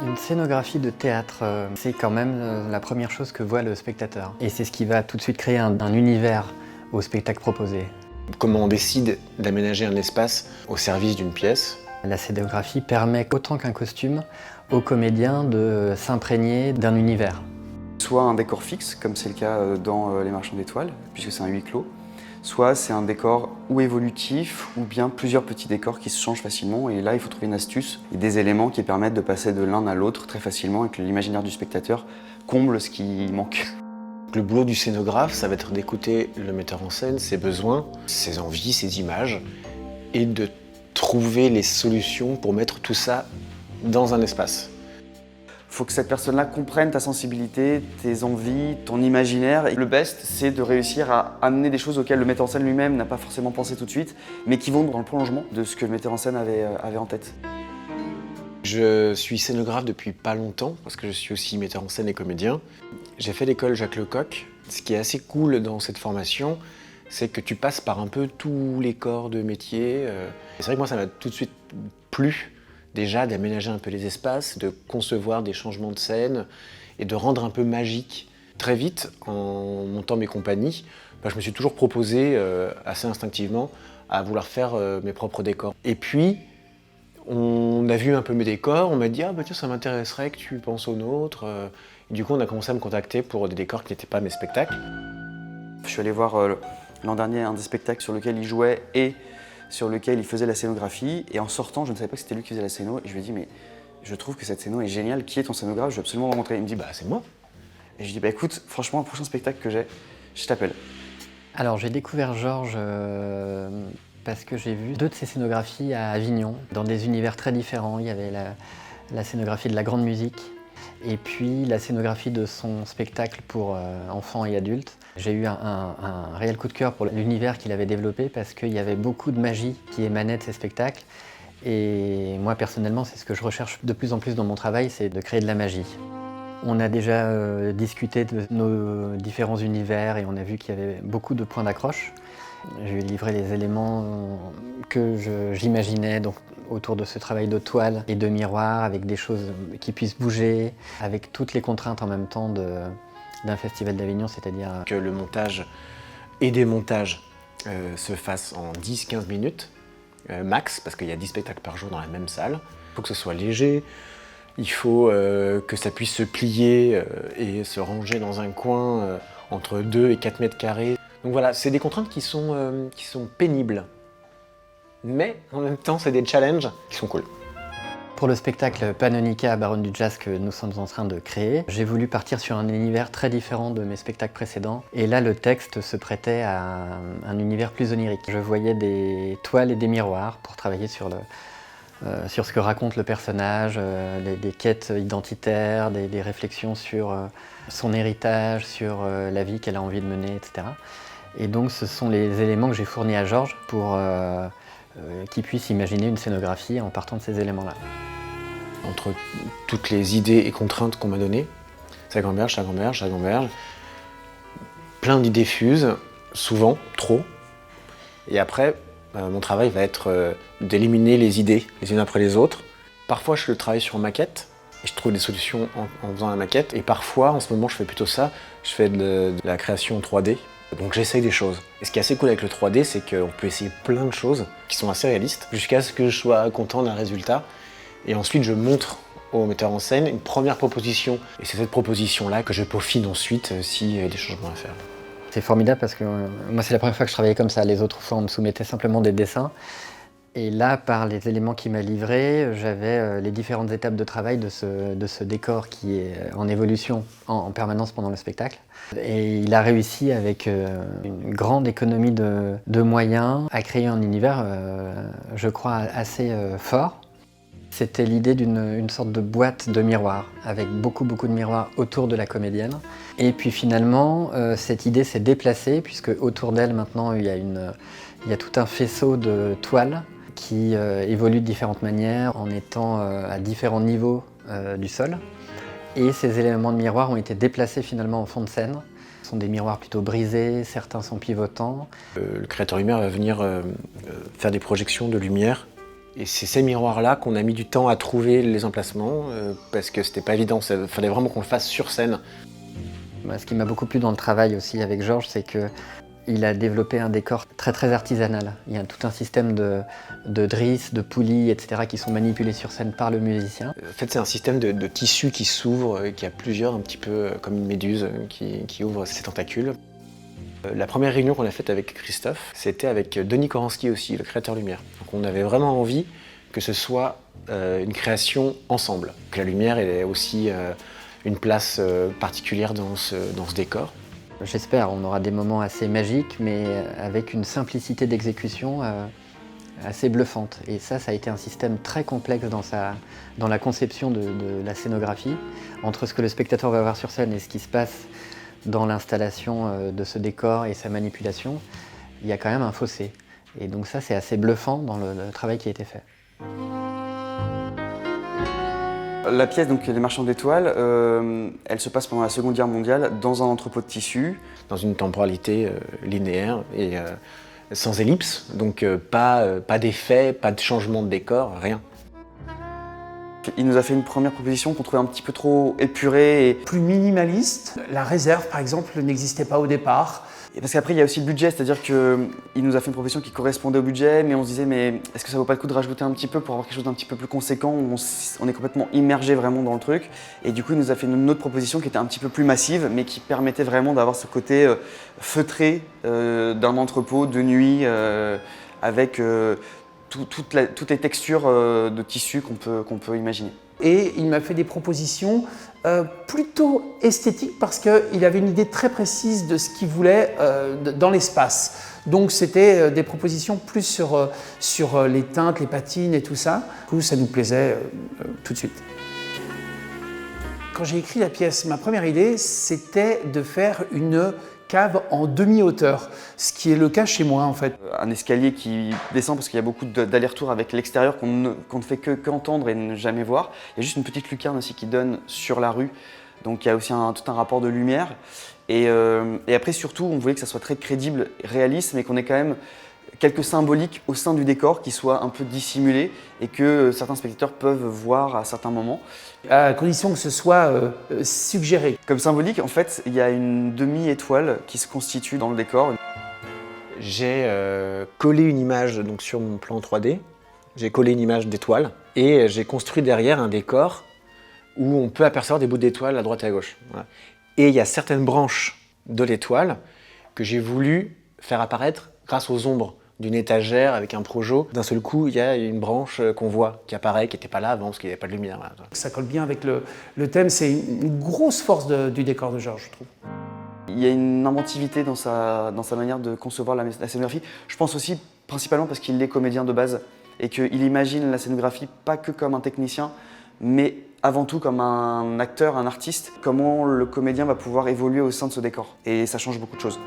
Une scénographie de théâtre, c'est quand même la première chose que voit le spectateur. Et c'est ce qui va tout de suite créer un univers au spectacle proposé. Comment on décide d'aménager un espace au service d'une pièce? La scénographie permet, autant qu'un costume, aux comédiens de s'imprégner d'un univers. Soit un décor fixe, comme c'est le cas dans Les Marchands d'étoiles, puisque c'est un huis clos, soit c'est un décor ou évolutif, ou bien plusieurs petits décors qui se changent facilement. Et là, il faut trouver une astuce et des éléments qui permettent de passer de l'un à l'autre très facilement et que l'imaginaire du spectateur comble ce qui manque. Le boulot du scénographe, ça va être d'écouter le metteur en scène, ses besoins, ses envies, ses images, et de trouver les solutions pour mettre tout ça dans un espace. Il faut que cette personne-là comprenne ta sensibilité, tes envies, ton imaginaire. Et le best, c'est de réussir à amener des choses auxquelles le metteur en scène lui-même n'a pas forcément pensé tout de suite, mais qui vont dans le prolongement de ce que le metteur en scène avait en tête. Je suis scénographe depuis pas longtemps, parce que je suis aussi metteur en scène et comédien. J'ai fait l'école Jacques Lecoq. Ce qui est assez cool dans cette formation, c'est que tu passes par un peu tous les corps de métier. Et c'est vrai que moi, ça m'a tout de suite plu, déjà, d'aménager un peu les espaces, de concevoir des changements de scène et de rendre un peu magique. Très vite, en montant mes compagnies, je me suis toujours proposé, assez instinctivement, à vouloir faire mes propres décors. Et puis, on a vu un peu mes décors, on m'a dit « Ah bah tiens, ça m'intéresserait que tu penses aux nôtres ». Et du coup, on a commencé à me contacter pour des décors qui n'étaient pas mes spectacles. Je suis allé voir l'an dernier un des spectacles sur lequel il jouait et sur lequel il faisait la scénographie. Et en sortant, je ne savais pas que c'était lui qui faisait la scéno. Et je lui ai dit « Mais je trouve que cette scéno est géniale, qui est ton scénographe? Je veux absolument le rencontrer. » Il me dit « Bah c'est moi ». Et je lui ai dit « Bah écoute, franchement, le prochain spectacle que j'ai, je t'appelle. » Alors j'ai découvert Georges parce que j'ai vu 2 de ses scénographies à Avignon, dans des univers très différents. Il y avait la scénographie de la grande musique et puis la scénographie de son spectacle pour enfants et adultes. J'ai eu un réel coup de cœur pour l'univers qu'il avait développé parce qu'il y avait beaucoup de magie qui émanait de ses spectacles. Et moi personnellement, c'est ce que je recherche de plus en plus dans mon travail, c'est de créer de la magie. On a déjà discuté de nos différents univers et on a vu qu'il y avait beaucoup de points d'accroche. Je lui ai livré les éléments que j'imaginais donc autour de ce travail de toile et de miroir, avec des choses qui puissent bouger, avec toutes les contraintes en même temps d'un festival d'Avignon, c'est-à-dire Que le montage et des montages se fassent en 10-15 minutes, max, parce qu'il y a 10 spectacles par jour dans la même salle. Il faut que ce soit léger, il faut que ça puisse se plier et se ranger dans un coin entre 2 et 4 mètres carrés. Donc voilà, c'est des contraintes qui sont pénibles. Mais en même temps, c'est des challenges qui sont cool. pour le spectacle Panonica, Baronne du Jazz que nous sommes en train de créer, j'ai voulu partir sur un univers très différent de mes spectacles précédents. Et là, le texte se prêtait à un univers plus onirique. Je voyais des toiles et des miroirs pour travailler sur ce que raconte le personnage, des quêtes identitaires, des réflexions sur son héritage, sur la vie qu'elle a envie de mener, etc. Et donc ce sont les éléments que j'ai fournis à Georges pour qu'il puisse imaginer une scénographie en partant de ces éléments-là. Entre toutes les idées et contraintes qu'on m'a données, ça gamberge, ça gamberge, ça gamberge, plein d'idées fusent, souvent, trop. Et après, mon travail va être d'éliminer les idées les unes après les autres. Parfois, je travaille sur maquette et je trouve des solutions en faisant la maquette. Et parfois, en ce moment, je fais plutôt ça, je fais de la création en 3D. Donc j'essaye des choses. Et ce qui est assez cool avec le 3D, c'est qu'on peut essayer plein de choses qui sont assez réalistes, jusqu'à ce que je sois content d'un résultat. Et ensuite, je montre au metteur en scène une première proposition. Et c'est cette proposition-là que je peaufine ensuite s'il y a des changements à faire. C'est formidable parce que moi, c'est la première fois que je travaillais comme ça. Les autres fois, on me soumettait simplement des dessins. Et là, par les éléments qu'il m'a livrés, j'avais les différentes étapes de travail de ce décor qui est en évolution en permanence pendant le spectacle. Et il a réussi, avec une grande économie de moyens, à créer un univers, je crois, assez fort. C'était l'idée d'une sorte de boîte de miroirs, avec beaucoup de miroirs autour de la comédienne. Et puis finalement, cette idée s'est déplacée, puisque autour d'elle, maintenant, il y a tout un faisceau de toiles qui évolue de différentes manières en étant à différents niveaux du sol. Et ces éléments de miroir ont été déplacés finalement en fond de scène. Ce sont des miroirs plutôt brisés, certains sont pivotants. Le créateur lumière va venir faire des projections de lumière Et c'est ces miroirs-là qu'on a mis du temps à trouver les emplacements, parce que c'était pas évident, il fallait vraiment qu'on le fasse sur scène. Ce qui m'a beaucoup plu dans le travail aussi avec Georges, c'est qu'il a développé un décor très très artisanal. Il y a tout un système de drisses, de poulies, etc. qui sont manipulés sur scène par le musicien. En fait, c'est un système de tissu qui s'ouvre, qui a plusieurs, un petit peu comme une méduse qui ouvre ses tentacules. La première réunion qu'on a faite avec Christophe, c'était avec Denis Koranski aussi, le créateur lumière. Donc on avait vraiment envie que ce soit une création ensemble, que la lumière ait aussi une place particulière dans ce décor. J'espère, on aura des moments assez magiques, mais avec une simplicité d'exécution assez bluffante. Et ça a été un système très complexe dans la conception de la scénographie, entre ce que le spectateur va voir sur scène et ce qui se passe dans l'installation de ce décor et sa manipulation. Il y a quand même un fossé. Et donc ça, c'est assez bluffant dans le travail qui a été fait. La pièce, donc Les Marchands d'étoiles, elle se passe pendant la Seconde Guerre mondiale dans un entrepôt de tissus. Dans une temporalité linéaire et sans ellipse, donc pas d'effet, pas de changement de décor, rien. Il nous a fait une première proposition qu'on trouvait un petit peu trop épurée. Plus minimaliste. La réserve, par exemple, n'existait pas au départ. Et parce qu'après, il y a aussi le budget, c'est-à-dire qu'il nous a fait une proposition qui correspondait au budget, mais on se disait, mais est-ce que ça vaut pas le coup de rajouter un petit peu pour avoir quelque chose d'un petit peu plus conséquent, où on est complètement immergé vraiment dans le truc. Et du coup, il nous a fait une autre proposition qui était un petit peu plus massive, mais qui permettait vraiment d'avoir ce côté feutré d'un entrepôt de nuit, avec toutes les textures de tissu qu'on peut imaginer. Et il m'a fait des propositions plutôt esthétiques parce qu'il avait une idée très précise de ce qu'il voulait dans l'espace. Donc c'était des propositions plus sur les teintes, les patines et tout ça. Du coup, ça nous plaisait tout de suite. Quand j'ai écrit la pièce, ma première idée, c'était de faire une cave en demi-hauteur, ce qui est le cas chez moi en fait. Un escalier qui descend parce qu'il y a beaucoup d'allers-retours avec l'extérieur qu'on ne fait qu'entendre et ne jamais voir. Il y a juste une petite lucarne aussi qui donne sur la rue, donc il y a aussi tout un rapport de lumière. Et après surtout, on voulait que ça soit très crédible, réaliste, mais qu'on ait quand même quelques symboliques au sein du décor qui soient un peu dissimulés et que certains spectateurs peuvent voir à certains moments. À condition que ce soit suggéré. Comme symbolique, en fait, il y a une demi-étoile qui se constitue dans le décor. J'ai collé une image donc, sur mon plan 3D, j'ai collé une image d'étoile et j'ai construit derrière un décor où on peut apercevoir des bouts d'étoiles à droite et à gauche. Voilà. Et il y a certaines branches de l'étoile que j'ai voulu faire apparaître grâce aux ombres d'une étagère avec un projo. D'un seul coup, il y a une branche qu'on voit, qui apparaît, qui n'était pas là avant parce qu'il n'y avait pas de lumière. Voilà. Ça colle bien avec le thème, c'est une grosse force du décor de Georges, je trouve. Il y a une inventivité dans sa manière de concevoir la scénographie. Je pense aussi principalement parce qu'il est comédien de base et qu'il imagine la scénographie pas que comme un technicien, mais avant tout comme un acteur, un artiste. Comment le comédien va pouvoir évoluer au sein de ce décor. Et ça change beaucoup de choses.